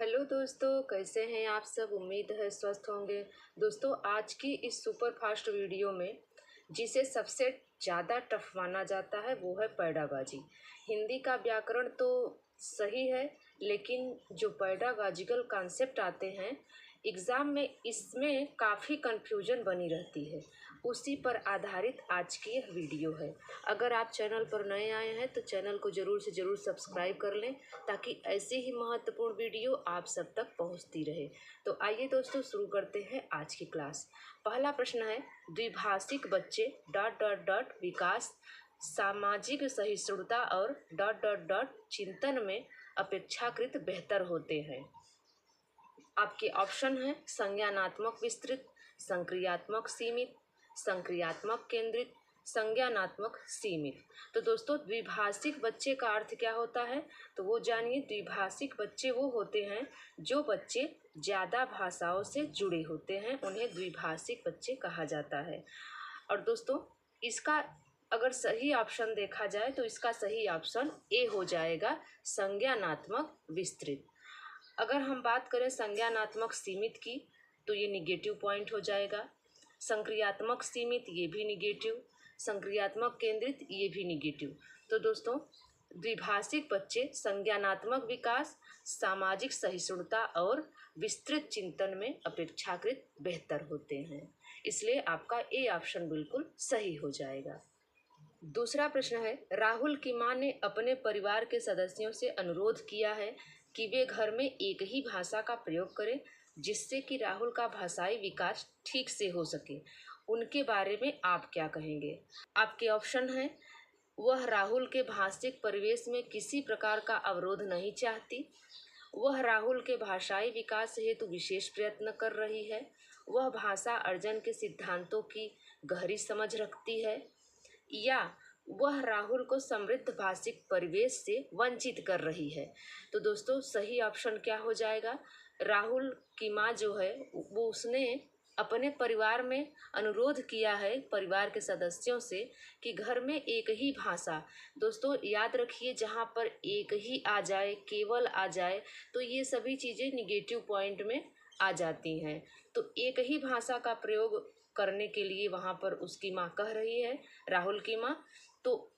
Hello दोस्तों, कैसे हैं आप सब। उम्मीद है स्वस्थ होंगे। दोस्तों, आज की इस सुपर फास्ट वीडियो में जिसे सबसे ज़्यादा टफ माना जाता है वो है पैडागॉजी। हिंदी का व्याकरण तो सही है, लेकिन जो पैडागॉजिकल कॉन्सेप्ट आते हैं एग्ज़ाम में, इसमें काफ़ी कन्फ्यूजन बनी रहती है। उसी पर आधारित आज की यह वीडियो है। अगर आप चैनल पर नए आए हैं तो चैनल को ज़रूर से ज़रूर सब्सक्राइब कर लें, ताकि ऐसे ही महत्वपूर्ण वीडियो आप सब तक पहुंचती रहे। तो आइए दोस्तों, शुरू करते हैं आज की क्लास। पहला प्रश्न है, द्विभाषिक बच्चे डॉट डॉट डॉट विकास, सामाजिक सहिष्णुता और डॉट डॉट डॉट चिंतन में अपेक्षाकृत बेहतर होते हैं। आपके ऑप्शन है संज्ञानात्मक विस्तृत, संक्रियात्मक सीमित, संक्रियात्मक केंद्रित, संज्ञानात्मक सीमित। तो दोस्तों, द्विभाषिक बच्चे का अर्थ क्या होता है तो वो जानिए। द्विभाषिक बच्चे वो होते हैं जो बच्चे ज़्यादा भाषाओं से जुड़े होते हैं, उन्हें द्विभाषिक बच्चे कहा जाता है। और दोस्तों, इसका अगर सही ऑप्शन देखा जाए तो इसका सही ऑप्शन ए हो जाएगा, संज्ञानात्मक विस्तृत। अगर हम बात करें संज्ञानात्मक सीमित की तो ये निगेटिव पॉइंट हो जाएगा। संक्रियात्मक सीमित ये भी निगेटिव, संक्रियात्मक केंद्रित ये भी निगेटिव। तो दोस्तों, द्विभाषिक बच्चे संज्ञानात्मक विकास, सामाजिक सहिष्णुता और विस्तृत चिंतन में अपेक्षाकृत बेहतर होते हैं, इसलिए आपका ए ऑप्शन बिल्कुल सही हो जाएगा। दूसरा प्रश्न है, राहुल की मां ने अपने परिवार के सदस्यों से अनुरोध किया है कि वे घर में एक ही भाषा का प्रयोग करें, जिससे कि राहुल का भाषाई विकास ठीक से हो सके। उनके बारे में आप क्या कहेंगे। आपके ऑप्शन हैं, वह राहुल के भाषिक परिवेश में किसी प्रकार का अवरोध नहीं चाहती, वह राहुल के भाषाई विकास हेतु विशेष प्रयत्न कर रही है, वह भाषा अर्जन के सिद्धांतों की गहरी समझ रखती है, या वह राहुल को समृद्ध भाषिक परिवेश से वंचित कर रही है। तो दोस्तों, सही ऑप्शन क्या हो जाएगा। राहुल की माँ जो है वो उसने अपने परिवार में अनुरोध किया है परिवार के सदस्यों से कि घर में एक ही भाषा। दोस्तों याद रखिए, जहाँ पर एक ही आ जाए, केवल आ जाए, तो ये सभी चीज़ें निगेटिव पॉइंट में आ जाती हैं। तो एक ही भाषा का प्रयोग करने के लिए वहाँ पर उसकी माँ कह रही है, राहुल की माँ। तो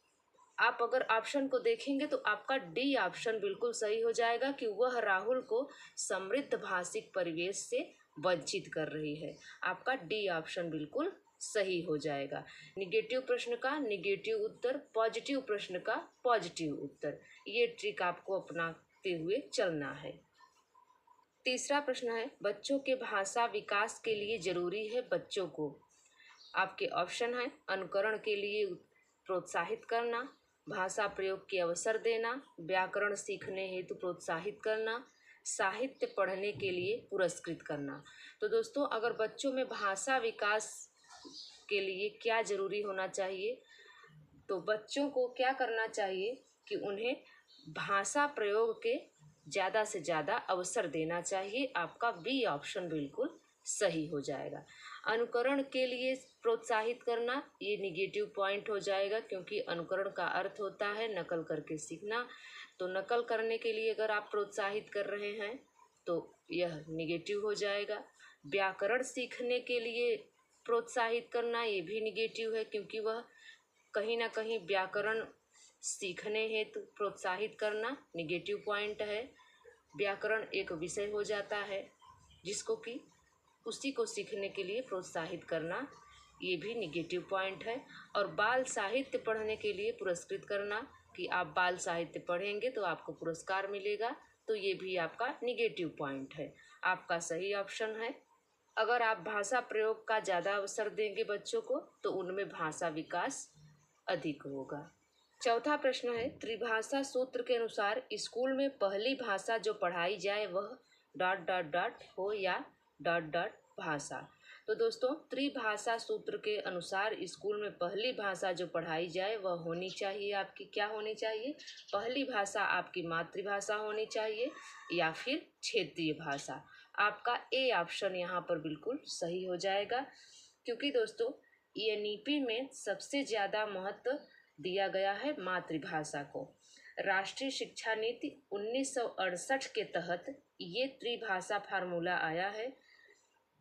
आप अगर ऑप्शन को देखेंगे तो आपका डी ऑप्शन बिल्कुल सही हो जाएगा कि वह राहुल को समृद्ध भाषिक परिवेश से वंचित कर रही है। आपका डी ऑप्शन बिल्कुल सही हो जाएगा। निगेटिव प्रश्न का निगेटिव उत्तर, पॉजिटिव प्रश्न का पॉजिटिव उत्तर, ये ट्रिक आपको अपनाते हुए चलना है। तीसरा प्रश्न है, बच्चों के भाषा विकास के लिए जरूरी है बच्चों को। आपके ऑप्शन है, अनुकरण के लिए प्रोत्साहित करना, भाषा प्रयोग के अवसर देना, व्याकरण सीखने हेतु प्रोत्साहित करना, साहित्य पढ़ने के लिए पुरस्कृत करना। तो दोस्तों, अगर बच्चों में भाषा विकास के लिए क्या जरूरी होना चाहिए, तो बच्चों को क्या करना चाहिए कि उन्हें भाषा प्रयोग के ज़्यादा से ज़्यादा अवसर देना चाहिए। आपका बी ऑप्शन बिल्कुल सही हो जाएगा। अनुकरण के लिए प्रोत्साहित करना, ये निगेटिव पॉइंट हो जाएगा, क्योंकि अनुकरण का अर्थ होता है नकल करके सीखना। तो नकल करने के लिए अगर आप प्रोत्साहित कर रहे हैं तो यह निगेटिव हो जाएगा। व्याकरण सीखने के लिए प्रोत्साहित करना, ये भी निगेटिव है, क्योंकि वह कहीं ना कहीं व्याकरण सीखने हेतु प्रोत्साहित करना निगेटिव पॉइंट है। व्याकरण एक विषय हो जाता है जिसको कि उसी को सीखने के लिए प्रोत्साहित करना, ये भी निगेटिव पॉइंट है। और बाल साहित्य पढ़ने के लिए पुरस्कृत करना कि आप बाल साहित्य पढ़ेंगे तो आपको पुरस्कार मिलेगा, तो ये भी आपका निगेटिव पॉइंट है। आपका सही ऑप्शन है, अगर आप भाषा प्रयोग का ज़्यादा अवसर देंगे बच्चों को तो उनमें भाषा विकास अधिक होगा। चौथा प्रश्न है, त्रिभाषा सूत्र के अनुसार स्कूल में पहली भाषा जो पढ़ाई जाए वह डॉट डॉट डॉट हो या डॉट डॉट भाषा। तो दोस्तों, त्रिभाषा सूत्र के अनुसार स्कूल में पहली भाषा जो पढ़ाई जाए वह होनी चाहिए आपकी क्या होनी चाहिए। पहली भाषा आपकी मातृभाषा होनी चाहिए या फिर क्षेत्रीय भाषा। आपका ए ऑप्शन यहाँ पर बिल्कुल सही हो जाएगा, क्योंकि दोस्तों एनईपी में सबसे ज़्यादा महत्व दिया गया है मातृभाषा को। राष्ट्रीय शिक्षा नीति 1968 के तहत ये त्रिभाषा फार्मूला आया है।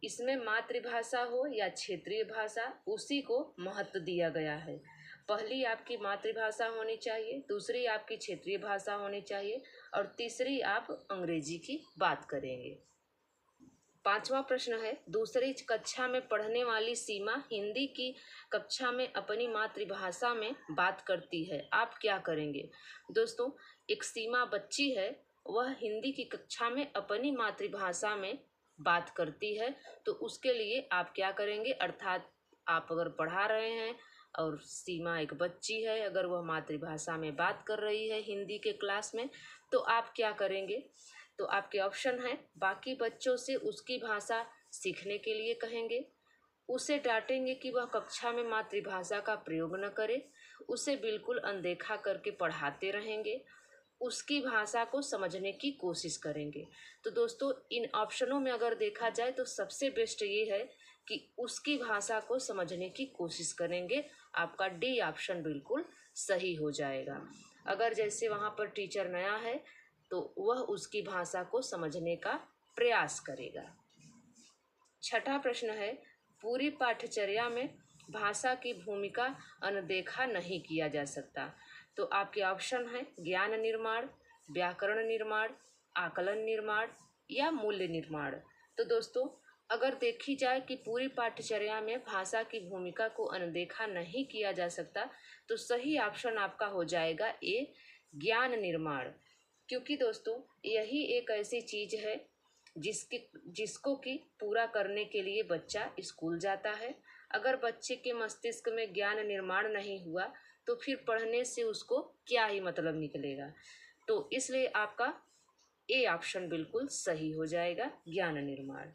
इसमें मातृभाषा हो या क्षेत्रीय भाषा, उसी को महत्व दिया गया है। पहली आपकी मातृभाषा होनी चाहिए, दूसरी आपकी क्षेत्रीय भाषा होनी चाहिए और तीसरी आप अंग्रेजी की बात करेंगे। 5वां प्रश्न है, दूसरी कक्षा में पढ़ने वाली सीमा हिंदी की कक्षा में अपनी मातृभाषा में बात करती है, आप क्या करेंगे? दोस्तों, एक सीमा बच्ची है, वह हिंदी की कक्षा में अपनी मातृभाषा में बात करती है, तो उसके लिए आप क्या करेंगे? अर्थात आप अगर पढ़ा रहे हैं और सीमा एक बच्ची है, अगर वह मातृभाषा में बात कर रही है हिंदी के क्लास में, तो आप क्या करेंगे? तो आपके ऑप्शन हैं, बाकी बच्चों से उसकी भाषा सीखने के लिए कहेंगे, उसे डांटेंगे कि वह कक्षा में मातृभाषा का प्रयोग न करे, उसे बिल्कुल अनदेखा करके पढ़ाते रहेंगे, उसकी भाषा को समझने की कोशिश करेंगे। तो दोस्तों, इन ऑप्शनों में अगर देखा जाए तो सबसे बेस्ट ये है कि उसकी भाषा को समझने की कोशिश करेंगे। आपका डी ऑप्शन बिल्कुल सही हो जाएगा। अगर जैसे वहाँ पर टीचर नया है तो वह उसकी भाषा को समझने का प्रयास करेगा। 6ठा प्रश्न है, पूरी पाठ्यचर्या में भाषा की भूमिका अनदेखा नहीं किया जा सकता। तो आपके ऑप्शन हैं, ज्ञान निर्माण, व्याकरण निर्माण, आकलन निर्माण या मूल्य निर्माण। तो दोस्तों, अगर देखी जाए कि पूरी पाठ्यचर्या में भाषा की भूमिका को अनदेखा नहीं किया जा सकता, तो सही ऑप्शन आपका हो जाएगा ए, ज्ञान निर्माण। क्योंकि दोस्तों, यही एक ऐसी चीज है जिसको कि पूरा करने के लिए बच्चा स्कूल जाता है। अगर बच्चे के मस्तिष्क में ज्ञान निर्माण नहीं हुआ तो फिर पढ़ने से उसको क्या ही मतलब निकलेगा। तो इसलिए आपका ए ऑप्शन बिल्कुल सही हो जाएगा, ज्ञान निर्माण।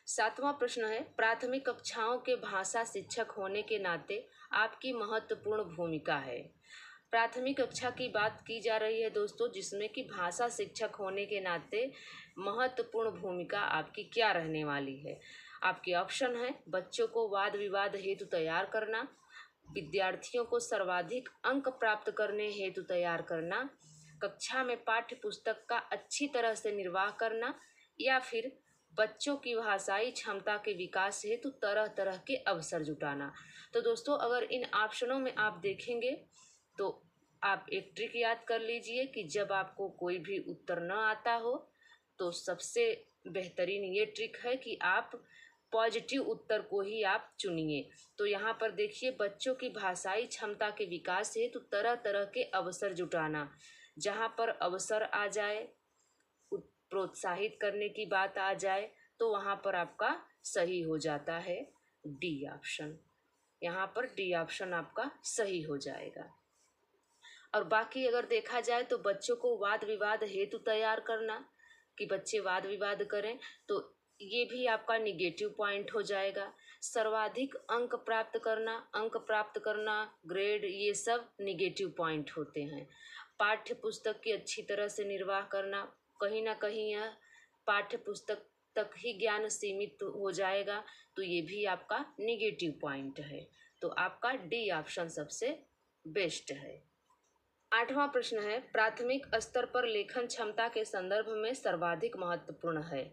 7वां प्रश्न है, प्राथमिक कक्षाओं के भाषा शिक्षक होने के नाते आपकी महत्वपूर्ण भूमिका है। प्राथमिक कक्षा की बात की जा रही है दोस्तों, जिसमें कि भाषा शिक्षक होने के नाते महत्वपूर्ण भूमिका आपकी क्या रहने वाली है। आपके ऑप्शन है, बच्चों को वाद विवाद हेतु तैयार करना, विद्यार्थियों को सर्वाधिक अंक प्राप्त करने हेतु तैयार करना, कक्षा में पाठ्य पुस्तक का अच्छी तरह से निर्वाह करना, या फिर बच्चों की भाषाई क्षमता के विकास हेतु तरह तरह के अवसर जुटाना। तो दोस्तों, अगर इन ऑप्शनों में आप देखेंगे तो आप एक ट्रिक याद कर लीजिए कि जब आपको कोई भी उत्तर न आता हो तो सबसे बेहतरीन ये ट्रिक है कि आप पॉजिटिव उत्तर को ही आप चुनिए। तो यहाँ पर देखिए, बच्चों की भाषाई क्षमता के विकास हेतु तरह तरह के अवसर जुटाना, जहाँ पर अवसर आ जाए, प्रोत्साहित करने की बात आ जाए, तो वहाँ पर आपका सही हो जाता है डी ऑप्शन। यहाँ पर डी ऑप्शन आपका सही हो जाएगा। और बाकी अगर देखा जाए तो बच्चों को वाद विवाद हेतु तैयार करना, कि बच्चे वाद विवाद करें, तो ये भी आपका निगेटिव पॉइंट हो जाएगा। सर्वाधिक अंक प्राप्त करना, ग्रेड, ये सब निगेटिव पॉइंट होते हैं। पाठ्य पुस्तक की अच्छी तरह से निर्वाह करना, कहीं ना कहीं यह पाठ्य पुस्तक तक ही ज्ञान सीमित हो जाएगा, तो ये भी आपका निगेटिव पॉइंट है। तो आपका डी ऑप्शन सबसे बेस्ट है। 8वां प्रश्न है, प्राथमिक स्तर पर लेखन क्षमता के संदर्भ में सर्वाधिक महत्वपूर्ण है।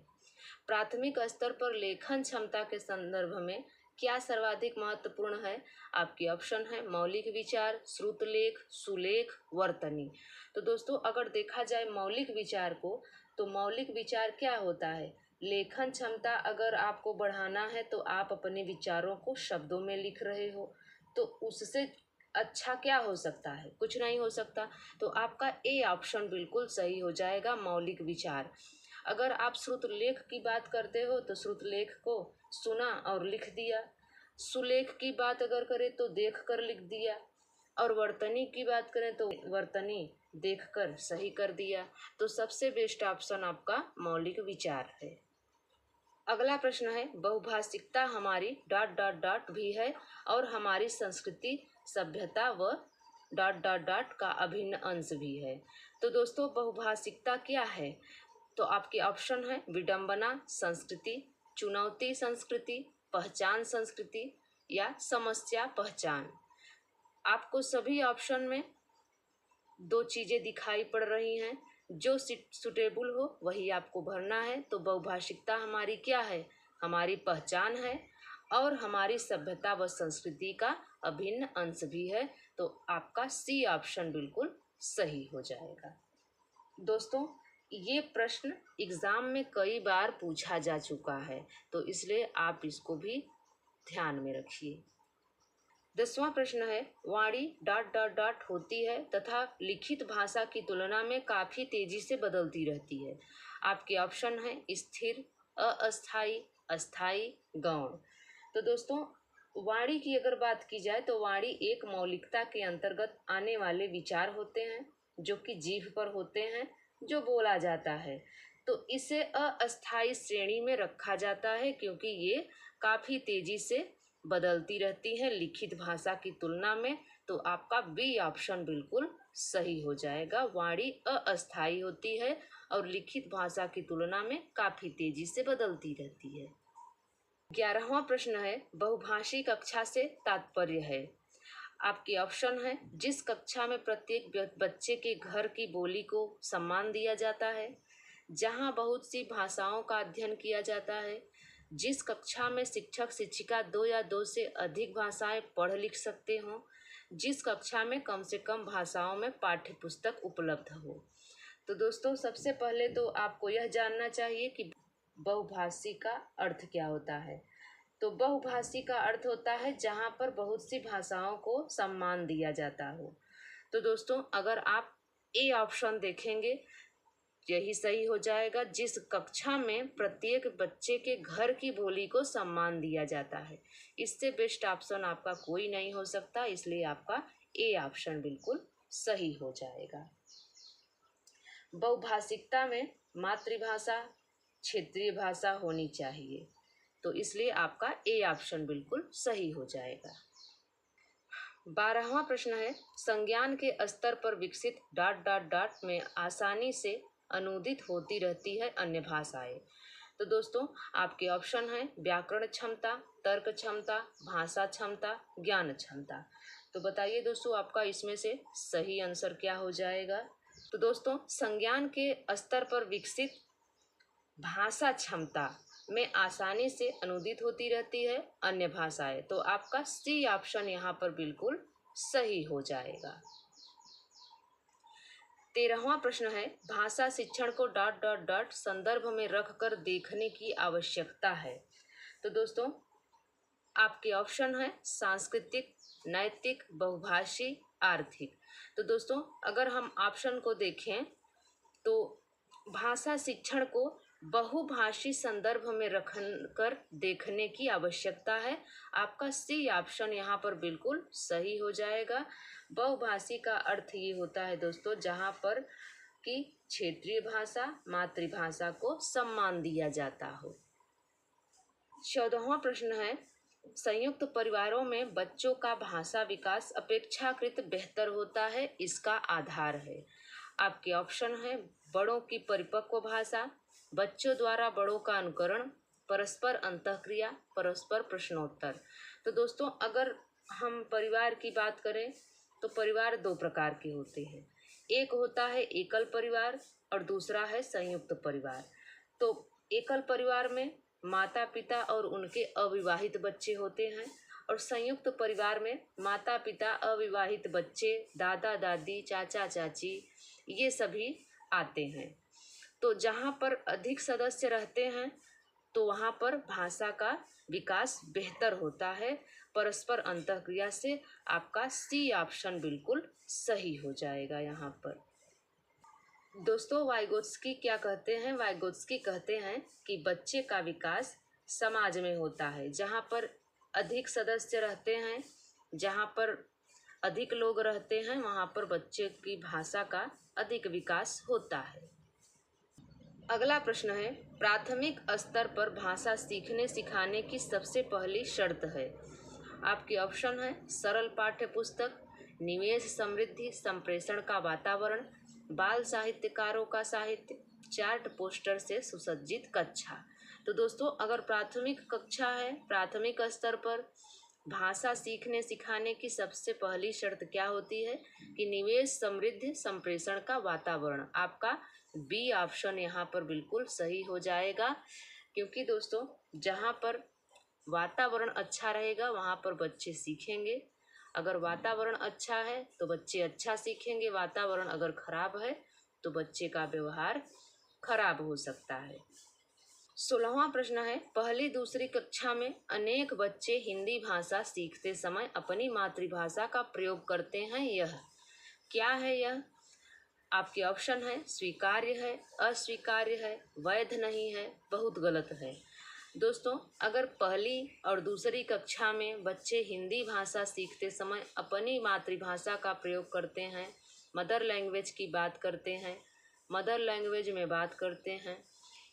प्राथमिक स्तर पर लेखन क्षमता के संदर्भ में क्या सर्वाधिक महत्वपूर्ण है? आपके ऑप्शन है, मौलिक विचार, श्रुतलेख, सुलेख, वर्तनी। तो दोस्तों, अगर देखा जाए मौलिक विचार को, तो मौलिक विचार क्या होता है? लेखन क्षमता अगर आपको बढ़ाना है तो आप अपने विचारों को शब्दों में लिख रहे हो, तो उससे अच्छा क्या हो सकता है? कुछ नहीं हो सकता। तो आपका ए ऑप्शन बिल्कुल सही हो जाएगा, मौलिक विचार। अगर आप श्रुतलेख की बात करते हो तो श्रुतलेख को सुना और लिख दिया, सुलेख की बात अगर करें तो देख कर लिख दिया, और वर्तनी की बात करें तो वर्तनी देखकर सही कर दिया। तो सबसे बेस्ट ऑप्शन आपका मौलिक विचार है। अगला प्रश्न है, बहुभाषिकता हमारी डॉट डॉट डॉट भी है और हमारी संस्कृति, सभ्यता व डॉट डॉट डॉट का अभिन्न अंश भी है। तो दोस्तों, बहुभाषिकता क्या है? तो आपके ऑप्शन है, विडंबना संस्कृति, चुनौती संस्कृति, पहचान संस्कृति या समस्या पहचान। आपको सभी ऑप्शन में दो चीज़ें दिखाई पड़ रही हैं, जो सुटेबल हो वही आपको भरना है। तो बहुभाषिकता हमारी क्या है? हमारी पहचान है और हमारी सभ्यता व संस्कृति का अभिन्न अंश भी है। तो आपका सी ऑप्शन बिल्कुल सही हो जाएगा। दोस्तों, ये प्रश्न एग्ज़ाम में कई बार पूछा जा चुका है, तो इसलिए आप इसको भी ध्यान में रखिए। 10वां प्रश्न है, वाणी डॉट डॉट डॉट होती है तथा लिखित भाषा की तुलना में काफ़ी तेजी से बदलती रहती है। आपके ऑप्शन है स्थिर, अस्थाई, अस्थाई, गौण। तो दोस्तों, वाणी की अगर बात की जाए तो वाणी एक मौलिकता के अंतर्गत आने वाले विचार होते हैं जो कि जीभ पर होते हैं, जो बोला जाता है। तो इसे अस्थाई श्रेणी में रखा जाता है क्योंकि ये काफ़ी तेजी से बदलती रहती है लिखित भाषा की तुलना में। तो आपका बी ऑप्शन बिल्कुल सही हो जाएगा। वाणी अस्थाई होती है और लिखित भाषा की तुलना में काफ़ी तेजी से बदलती रहती है। 11वां प्रश्न है, बहुभाषी कक्षा से तात्पर्य है। आपके ऑप्शन है जिस कक्षा में प्रत्येक बच्चे के घर की बोली को सम्मान दिया जाता है, जहां बहुत सी भाषाओं का अध्ययन किया जाता है, जिस कक्षा में शिक्षक शिक्षिका 2 या 2 से अधिक भाषाएं पढ़ लिख सकते हों, जिस कक्षा में कम से कम भाषाओं में पाठ्य पुस्तक उपलब्ध हो। तो दोस्तों, सबसे पहले तो आपको यह जानना चाहिए कि बहुभाषी का अर्थ क्या होता है। तो बहुभाषी का अर्थ होता है जहाँ पर बहुत सी भाषाओं को सम्मान दिया जाता हो। तो दोस्तों, अगर आप ए ऑप्शन देखेंगे, यही सही हो जाएगा। जिस कक्षा में प्रत्येक बच्चे के घर की बोली को सम्मान दिया जाता है, इससे बेस्ट ऑप्शन आपका कोई नहीं हो सकता, इसलिए आपका ए ऑप्शन बिल्कुल सही हो जाएगा। बहुभाषिकता में मातृभाषा, क्षेत्रीय भाषा होनी चाहिए, तो इसलिए आपका ए ऑप्शन बिल्कुल सही हो जाएगा। 12वां प्रश्न है, संज्ञान के स्तर पर विकसित डॉट डॉट डॉट में आसानी से अनुदित होती रहती है अन्य भाषाएं। तो दोस्तों, आपके ऑप्शन है व्याकरण क्षमता, तर्क क्षमता, भाषा क्षमता, ज्ञान क्षमता। तो बताइए दोस्तों, आपका इसमें से सही आंसर क्या हो जाएगा। तो दोस्तों, संज्ञान के स्तर पर विकसित भाषा क्षमता में आसानी से अनुदित होती रहती है अन्य भाषाएं। तो आपका सी ऑप्शन यहाँ पर बिल्कुल सही हो जाएगा। 13वां प्रश्न है, भाषा शिक्षण को डॉट डॉट डॉट संदर्भ में रखकर देखने की आवश्यकता है। तो दोस्तों, आपके ऑप्शन है सांस्कृतिक, नैतिक, बहुभाषी, आर्थिक। तो दोस्तों, अगर हम ऑप्शन को देखें तो भाषा शिक्षण को बहुभाषी संदर्भ में रखकर देखने की आवश्यकता है। आपका सी ऑप्शन यहाँ पर बिल्कुल सही हो जाएगा। बहुभाषी का अर्थ ये होता है दोस्तों, जहाँ पर कि क्षेत्रीय भाषा, मातृभाषा को सम्मान दिया जाता हो। 14वां प्रश्न है, संयुक्त परिवारों में बच्चों का भाषा विकास अपेक्षाकृत बेहतर होता है, इसका आधार है। आपके ऑप्शन है बड़ों की परिपक्व भाषा, बच्चों द्वारा बड़ों का अनुकरण, परस्पर अंतःक्रिया, परस्पर प्रश्नोत्तर। तो दोस्तों, अगर हम परिवार की बात करें तो परिवार दो प्रकार के होते हैं। एक होता है एकल परिवार और दूसरा है संयुक्त परिवार। तो एकल परिवार में माता पिता और उनके अविवाहित बच्चे होते हैं और संयुक्त परिवार में माता पिता, अविवाहित बच्चे, दादा दादी, चाचा चाची, ये सभी आते हैं। तो जहाँ पर अधिक सदस्य रहते हैं तो वहाँ पर भाषा का विकास बेहतर होता है परस्पर अंतःक्रिया से। आपका सी ऑप्शन बिल्कुल सही हो जाएगा यहाँ पर। दोस्तों, वाइगोत्स्की क्या कहते हैं? वाइगोत्स्की कहते हैं कि बच्चे का विकास समाज में होता है, जहाँ पर अधिक सदस्य रहते हैं, जहाँ पर अधिक लोग रहते हैं, वहाँ पर बच्चे की भाषा का अधिक विकास होता है। अगला प्रश्न है, प्राथमिक स्तर पर भाषा सीखने सिखाने की सबसे पहली शर्त है। आपके ऑप्शन है सरल पाठ्य पुस्तक, निवेश समृद्धि संप्रेषण का वातावरण, बाल साहित्यकारों का साहित्य, चार्ट पोस्टर से सुसज्जित कक्षा। तो दोस्तों, अगर प्राथमिक कक्षा है, प्राथमिक स्तर पर भाषा सीखने सिखाने की सबसे पहली शर्त क्या होती है कि निवेश, समृद्धि, संप्रेषण का वातावरण। आपका बी ऑप्शन यहाँ पर बिल्कुल सही हो जाएगा, क्योंकि दोस्तों जहाँ पर वातावरण अच्छा रहेगा वहाँ पर बच्चे सीखेंगे। अगर वातावरण अच्छा है तो बच्चे अच्छा सीखेंगे, वातावरण अगर खराब है तो बच्चे का व्यवहार खराब हो सकता है। 16वां प्रश्न है, पहली दूसरी कक्षा में अनेक बच्चे हिंदी भाषा सीखते समय अपनी मातृभाषा का प्रयोग करते हैं, यह क्या है? यह आपके ऑप्शन है स्वीकार्य है, अस्वीकार्य है, वैध नहीं है, बहुत गलत है। दोस्तों अगर पहली और दूसरी कक्षा में बच्चे हिंदी भाषा सीखते समय अपनी मातृभाषा का प्रयोग करते हैं, मदर लैंग्वेज की बात करते हैं, मदर लैंग्वेज में बात करते हैं,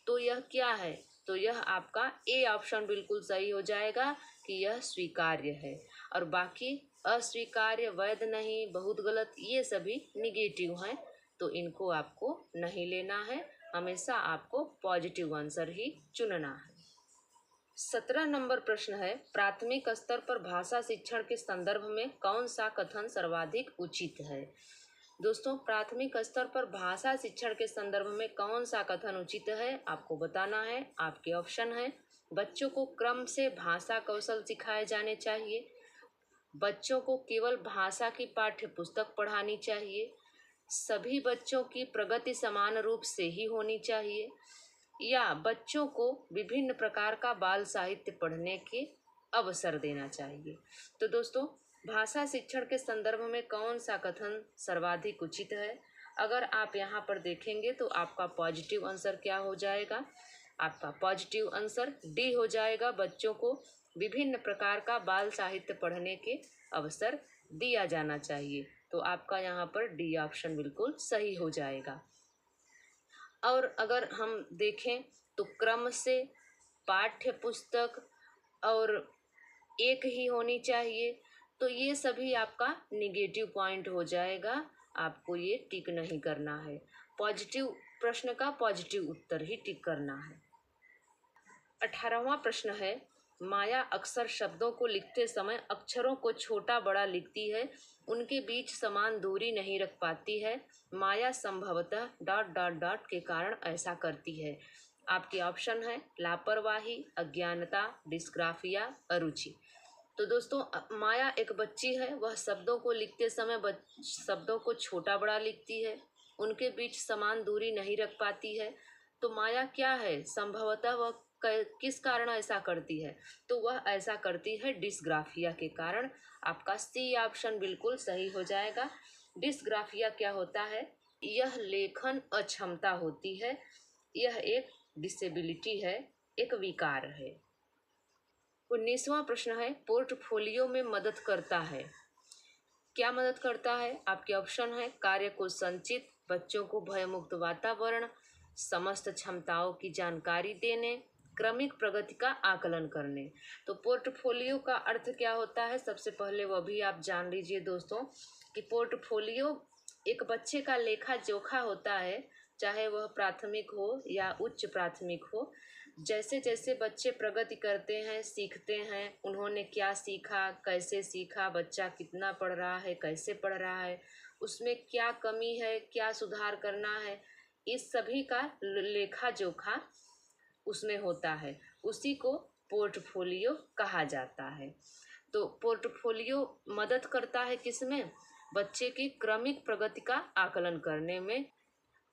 तो यह क्या है? तो यह आपका ए ऑप्शन बिल्कुल सही हो जाएगा कि यह स्वीकार्य है। और बाकी अस्वीकार्य, वैध नहीं, बहुत गलत, ये सभी निगेटिव हैं, तो इनको आपको नहीं लेना है। हमेशा आपको पॉजिटिव आंसर ही चुनना है। 17 नंबर प्रश्न है, प्राथमिक स्तर पर भाषा शिक्षण के संदर्भ में कौन सा कथन सर्वाधिक उचित है? दोस्तों प्राथमिक स्तर पर भाषा शिक्षण के संदर्भ में कौन सा कथन उचित है आपको बताना है। आपके ऑप्शन है, बच्चों को क्रम से भाषा कौशल सिखाए जाने चाहिए, बच्चों को केवल भाषा की पाठ्य पुस्तक पढ़ानी चाहिए, सभी बच्चों की प्रगति समान रूप से ही होनी चाहिए, या बच्चों को विभिन्न प्रकार का बाल साहित्य पढ़ने के अवसर देना चाहिए। तो दोस्तों भाषा शिक्षण के संदर्भ में कौन सा कथन सर्वाधिक उचित है? अगर आप यहाँ पर देखेंगे तो आपका पॉजिटिव आंसर क्या हो जाएगा? आपका पॉजिटिव आंसर डी हो जाएगा, बच्चों को विभिन्न प्रकार का बाल साहित्य पढ़ने के अवसर दिया जाना चाहिए। तो आपका यहाँ पर डी ऑप्शन बिल्कुल सही हो जाएगा। और अगर हम देखें तो क्रम से, पाठ्य पुस्तक और एक ही होनी चाहिए, तो ये सभी आपका निगेटिव पॉइंट हो जाएगा, आपको ये टिक नहीं करना है। पॉजिटिव प्रश्न का पॉजिटिव उत्तर ही टिक करना है। 18वां प्रश्न है, माया अक्सर शब्दों को लिखते समय अक्षरों को छोटा बड़ा लिखती है, उनके बीच समान दूरी नहीं रख पाती है, माया संभवतः ... के कारण ऐसा करती है। आपके ऑप्शन है लापरवाही, अज्ञानता, डिस्ग्राफिया, अरुचि। तो दोस्तों माया एक बच्ची है, वह शब्दों को लिखते समय शब्दों को छोटा बड़ा लिखती है, उनके बीच समान दूरी नहीं रख पाती है। तो माया क्या है? संभवतः वह किस कारण ऐसा करती है? तो वह ऐसा करती है डिस्ग्राफिया के कारण। आपका सी ऑप्शन बिल्कुल सही हो जाएगा। डिस्ग्राफिया क्या होता है? यह लेखन अक्षमता होती है, यह एक डिसेबिलिटी है, एक विकार है। 19वां प्रश्न है, पोर्टफोलियो में मदद करता है, क्या मदद करता है? आपके ऑप्शन है कार्य को संचित, बच्चों को भयमुक्त वातावरण, समस्त क्षमताओं की जानकारी देने, क्रमिक प्रगति का आकलन करने। तो पोर्टफोलियो का अर्थ क्या होता है सबसे पहले वह भी आप जान लीजिए दोस्तों, कि पोर्टफोलियो एक बच्चे का लेखा जोखा होता है, चाहे वह प्राथमिक हो या उच्च प्राथमिक हो। जैसे जैसे बच्चे प्रगति करते हैं, सीखते हैं, उन्होंने क्या सीखा, कैसे सीखा, बच्चा कितना पढ़ रहा है, कैसे पढ़ रहा है, उसमें क्या कमी है, क्या सुधार करना है, इस सभी का लेखा जोखा उसमें होता है, उसी को पोर्टफोलियो कहा जाता है। तो पोर्टफोलियो मदद करता है किसमें? बच्चे की क्रमिक प्रगति का आकलन करने में।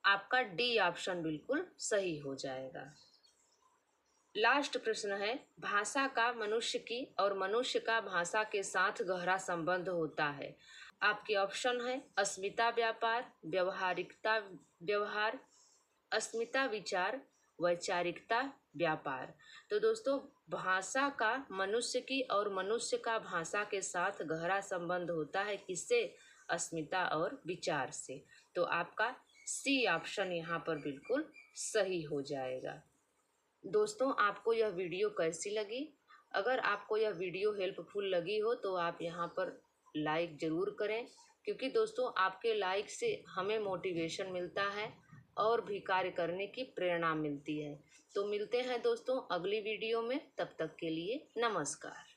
आपका डी ऑप्शन बिल्कुल सही हो जाएगा। लास्ट प्रश्न है, भाषा का मनुष्य की और मनुष्य का भाषा के साथ गहरा संबंध होता है। आपके ऑप्शन है अस्मिता व्यापार, व्यवहारिकता व्यवहार, अस्मिता विचार, वैचारिकता व्यापार। तो दोस्तों भाषा का मनुष्य की और मनुष्य का भाषा के साथ गहरा संबंध होता है, किससे? अस्मिता और विचार से। तो आपका सी ऑप्शन यहाँ पर बिल्कुल सही हो जाएगा। दोस्तों आपको यह वीडियो कैसी लगी? अगर आपको यह वीडियो हेल्पफुल लगी हो तो आप यहाँ पर लाइक ज़रूर करें, क्योंकि दोस्तों आपके लाइक से हमें मोटिवेशन मिलता है और भी कार्य करने की प्रेरणा मिलती है। तो मिलते हैं दोस्तों अगली वीडियो में, तब तक के लिए नमस्कार।